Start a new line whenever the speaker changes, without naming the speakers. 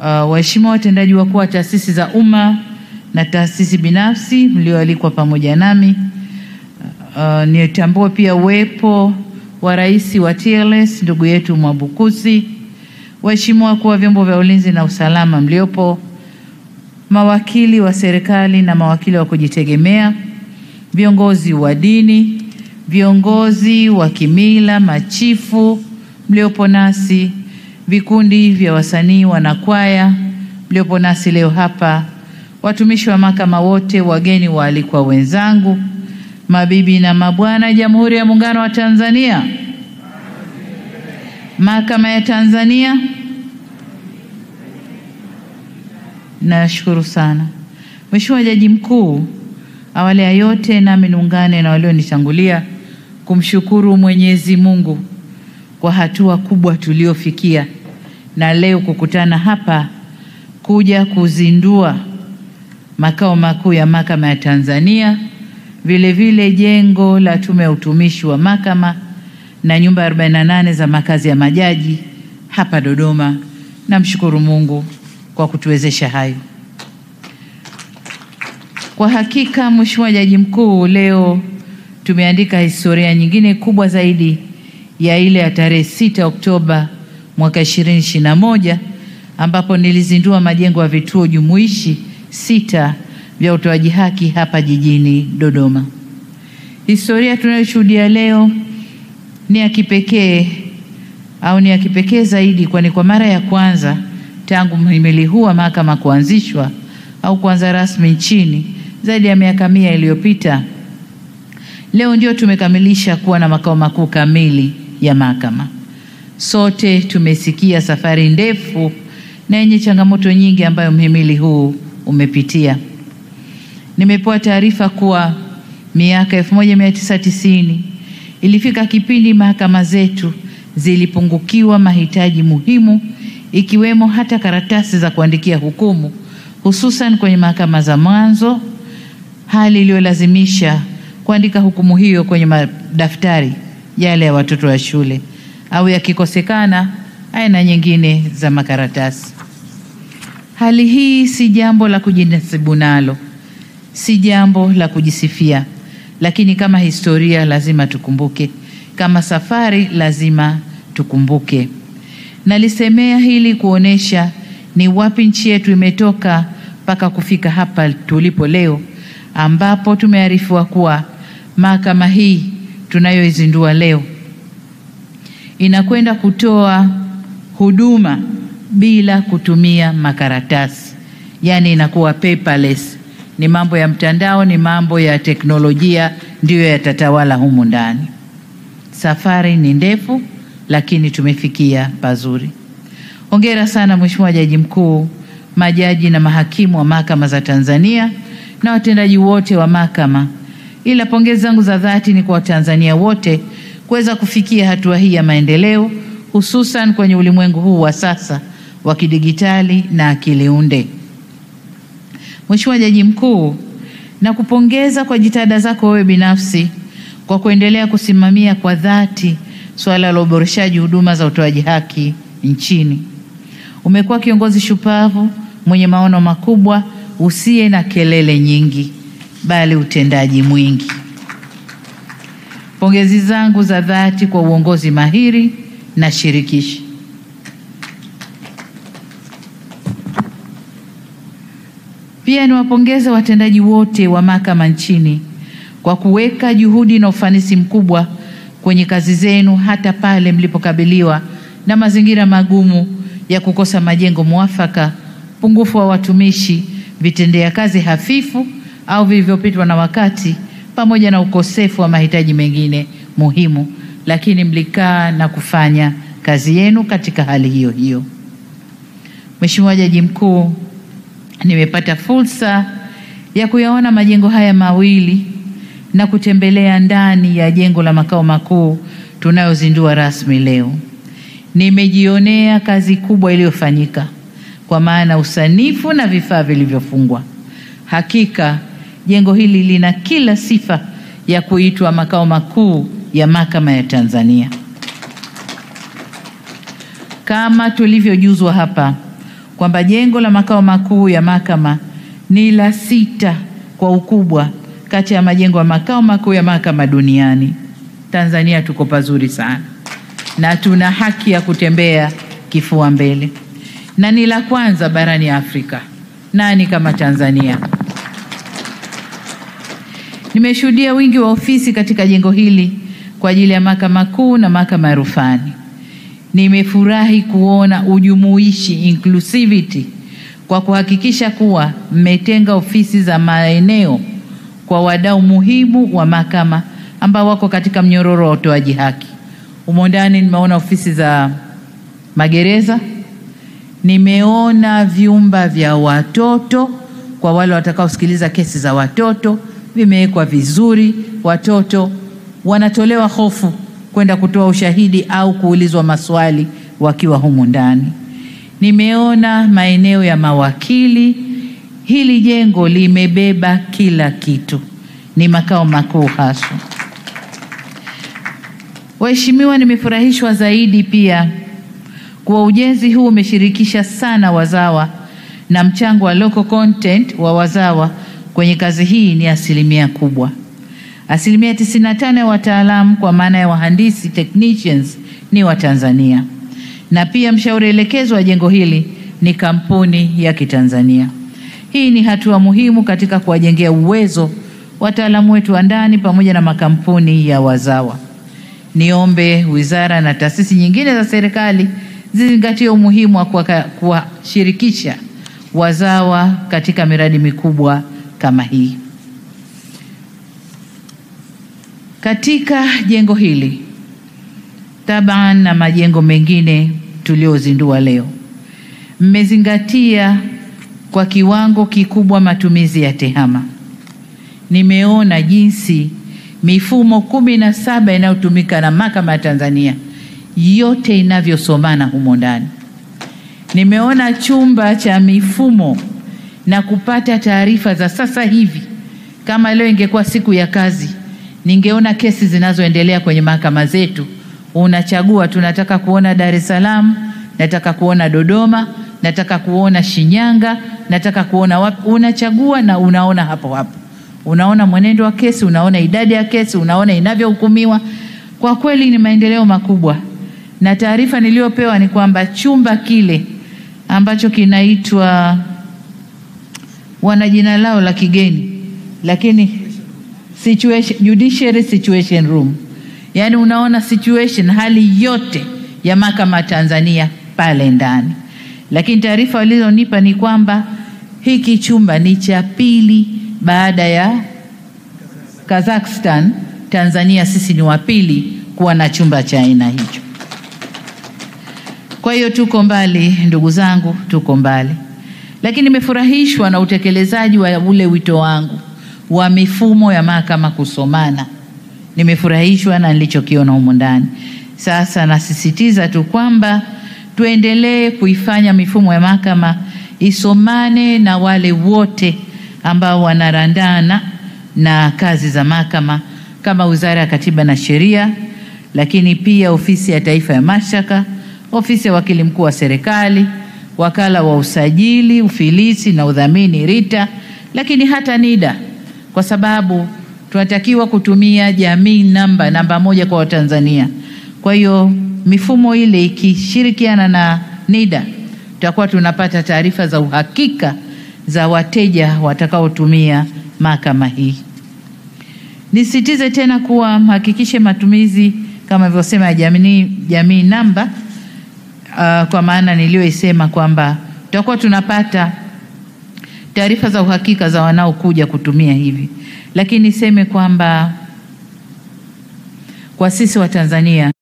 waheshimiwa watendaji wakuu wa taasisi za umma na taasisi binafsi mlioalikwa pamoja nami, nitambue pia uwepo wa rais wa TLS ndugu yetu Mwabukusi, waheshimiwa wakuu wa vyombo vya ulinzi na usalama mliopo, mawakili wa serikali na mawakili wa kujitegemea, viongozi wa dini, viongozi wa kimila, machifu mliopo nasi, vikundi vya wasanii wanakwaya mliopo nasi leo hapa, watumishi wa mahakama wote, wageni waalikwa wenzangu, mabibi na mabwana, Jamhuri ya Muungano wa Tanzania, Mahakama ya Tanzania. Nashukuru sana Mheshimiwa Jaji Mkuu. Awali ya yote nami niungane na walionitangulia kumshukuru Mwenyezi Mungu kwa hatua kubwa tuliofikia na leo kukutana hapa kuja kuzindua makao makuu ya Mahakama ya Tanzania, vile vile jengo la Tume ya Utumishi wa Mahakama na nyumba 48 za makazi ya majaji hapa Dodoma. Namshukuru Mungu kwa kutuwezesha hayo. Kwa hakika Mheshimiwa Jaji Mkuu, leo tumeandika historia nyingine kubwa zaidi ya ile ya tarehe 6 Oktoba mwaka 2021 ambapo nilizindua majengo ya vituo jumuishi 6 vya utoaji haki hapa jijini Dodoma. Historia tunayoshuhudia leo ni ya kipekee ni ya kipekee zaidi, kwani kwa mara ya kwanza tangu mhimili huu wa mahakama kuanzishwa au kuanza rasmi nchini zaidi ya miaka 100 iliyopita, leo ndio tumekamilisha kuwa na makao makuu kamili ya mahakama. Sote tumesikia safari ndefu na yenye changamoto nyingi ambayo mhimili huu umepitia. Nimepewa taarifa kuwa miaka 1990 ilifika kipindi mahakama zetu zilipungukiwa mahitaji muhimu, ikiwemo hata karatasi za kuandikia hukumu, hususan kwenye mahakama za mwanzo, hali iliyolazimisha kuandika hukumu hiyo kwenye madaftari yale ya watoto wa shule, au yakikosekana aina nyingine za makaratasi. Hali hii si jambo la kujinasibu nalo, si jambo la kujisifia, lakini kama historia lazima tukumbuke, kama safari lazima tukumbuke. Nalisemea hili kuonesha ni wapi nchi yetu imetoka mpaka kufika hapa tulipo leo, ambapo tumearifiwa kuwa mahakama hii tunayoizindua leo inakwenda kutoa huduma bila kutumia makaratasi, yani inakuwa paperless. Ni mambo ya mtandao, ni mambo ya teknolojia ndiyo yatatawala humu ndani. Safari ni ndefu, lakini tumefikia pazuri. Hongera sana Mheshimiwa Jaji Mkuu, majaji na mahakimu wa mahakama za Tanzania na watendaji wote wa mahakama. Ila pongezi zangu za dhati ni kwa Watanzania wote kuweza kufikia hatua hii ya maendeleo, hususan kwenye ulimwengu huu wa sasa wa kidigitali na akili unde. Mheshimiwa Jaji Mkuu, nakupongeza kwa jitihada zako wewe binafsi kwa kuendelea kusimamia kwa dhati swala la uboreshaji huduma za utoaji haki nchini. Umekuwa kiongozi shupavu mwenye maono makubwa, usiye na kelele nyingi bali utendaji mwingi. Pongezi zangu za dhati kwa uongozi mahiri na shirikishi. Pia niwapongeze watendaji wote wa mahakama nchini kwa kuweka juhudi na ufanisi mkubwa kwenye kazi zenu hata pale mlipokabiliwa na mazingira magumu ya kukosa majengo muafaka, pungufu wa watumishi, vitendea kazi hafifu au vilivyopitwa na wakati, pamoja na ukosefu wa mahitaji mengine muhimu, lakini mlikaa na kufanya kazi yenu katika hali hiyo hiyo. Mheshimiwa Jaji Mkuu, nimepata fursa ya kuyaona majengo haya mawili na kutembelea ndani ya jengo la makao makuu tunayozindua rasmi leo. Nimejionea kazi kubwa iliyofanyika, kwa maana usanifu na vifaa vilivyofungwa. Hakika jengo hili lina kila sifa ya kuitwa makao makuu ya Mahakama ya Tanzania. Kama tulivyojuzwa hapa, kwamba jengo la makao makuu ya mahakama ni la 6 kwa ukubwa kati ya majengo ya makao makuu ya mahakama duniani. Tanzania tuko pazuri sana na tuna haki ya kutembea kifua mbele, na ni la kwanza barani Afrika. Nani kama Tanzania? Nimeshuhudia wingi wa ofisi katika jengo hili kwa ajili ya mahakama kuu na mahakama ya rufani. Nimefurahi kuona ujumuishi, inclusivity, kwa kuhakikisha kuwa mmetenga ofisi za maeneo kwa wadau muhimu wa mahakama ambao wako katika mnyororo wa utoaji haki. Humo ndani nimeona ofisi za magereza, nimeona vyumba vya watoto kwa wale watakaosikiliza kesi za watoto, vimewekwa vizuri. Watoto wanatolewa hofu kwenda kutoa ushahidi au kuulizwa maswali wakiwa humu ndani. Nimeona maeneo ya mawakili. Hili jengo limebeba kila kitu, ni makao makuu haswa. Waheshimiwa, nimefurahishwa zaidi pia kwa ujenzi huu umeshirikisha sana wazawa, na mchango wa local content wa wazawa kwenye kazi hii ni 1% kubwa. 95% ya wataalamu kwa maana ya wahandisi technicians ni wa Tanzania, na pia mshauri elekezo wa jengo hili ni kampuni ya Kitanzania. Hii ni hatua muhimu katika kuwajengea uwezo wataalamu wetu wa ndani pamoja na makampuni ya wazawa. Niombe wizara na taasisi nyingine za serikali zizingatie umuhimu wa kuwashirikisha wazawa katika miradi mikubwa kama hii. Katika jengo hili taban na majengo mengine tuliozindua leo, mmezingatia kwa kiwango kikubwa matumizi ya TEHAMA. Nimeona jinsi mifumo 17 inayotumika na mahakama ya Tanzania yote inavyosomana humo ndani. Nimeona chumba cha mifumo na kupata taarifa za sasa hivi. Kama leo ingekuwa siku ya kazi, ningeona kesi zinazoendelea kwenye mahakama zetu. Unachagua, tunataka kuona Dar es Salaam, nataka kuona Dodoma, nataka kuona Shinyanga, nataka kuona wapi. Unachagua na unaona hapo hapo. Unaona mwenendo wa kesi, unaona idadi ya kesi, unaona inavyohukumiwa. Kwa kweli ni maendeleo makubwa. Na taarifa niliyopewa ni kwamba chumba kile ambacho kinaitwa, wana jina lao la kigeni, lakini Judiciary Situation Room, yani unaona situation, hali yote ya mahakama Tanzania pale ndani. Lakini taarifa walizonipa ni kwamba hiki chumba ni cha pili baada ya Kazakhstan. Tanzania sisi ni wa pili kuwa na chumba cha aina hicho. Kwa hiyo tuko mbali ndugu zangu, tuko mbali. Lakini nimefurahishwa na utekelezaji wa ule wito wangu wa mifumo ya mahakama kusomana. Nimefurahishwa na nilichokiona humo ndani. Sasa nasisitiza tu kwamba tuendelee kuifanya mifumo ya mahakama isomane na wale wote ambao wanarandana na kazi za mahakama, kama Wizara ya Katiba na Sheria, lakini pia Ofisi ya Taifa ya Mashtaka, Ofisi ya Wakili Mkuu wa Serikali, Wakala wa Usajili, Ufilisi na Udhamini RITA, lakini hata NIDA, kwa sababu tunatakiwa kutumia jamii namba 1 kwa Watanzania. Kwa hiyo mifumo ile ikishirikiana na NIDA, tutakuwa tunapata taarifa za uhakika za wateja watakaotumia mahakama hii. Nisitize tena kuwa hakikishe matumizi kama nilivyosema ya jamii namba, kwa maana niliyoisema kwamba tutakuwa tunapata taarifa za uhakika za wanaokuja kutumia hivi. Lakini niseme kwamba kwa sisi wa Tanzania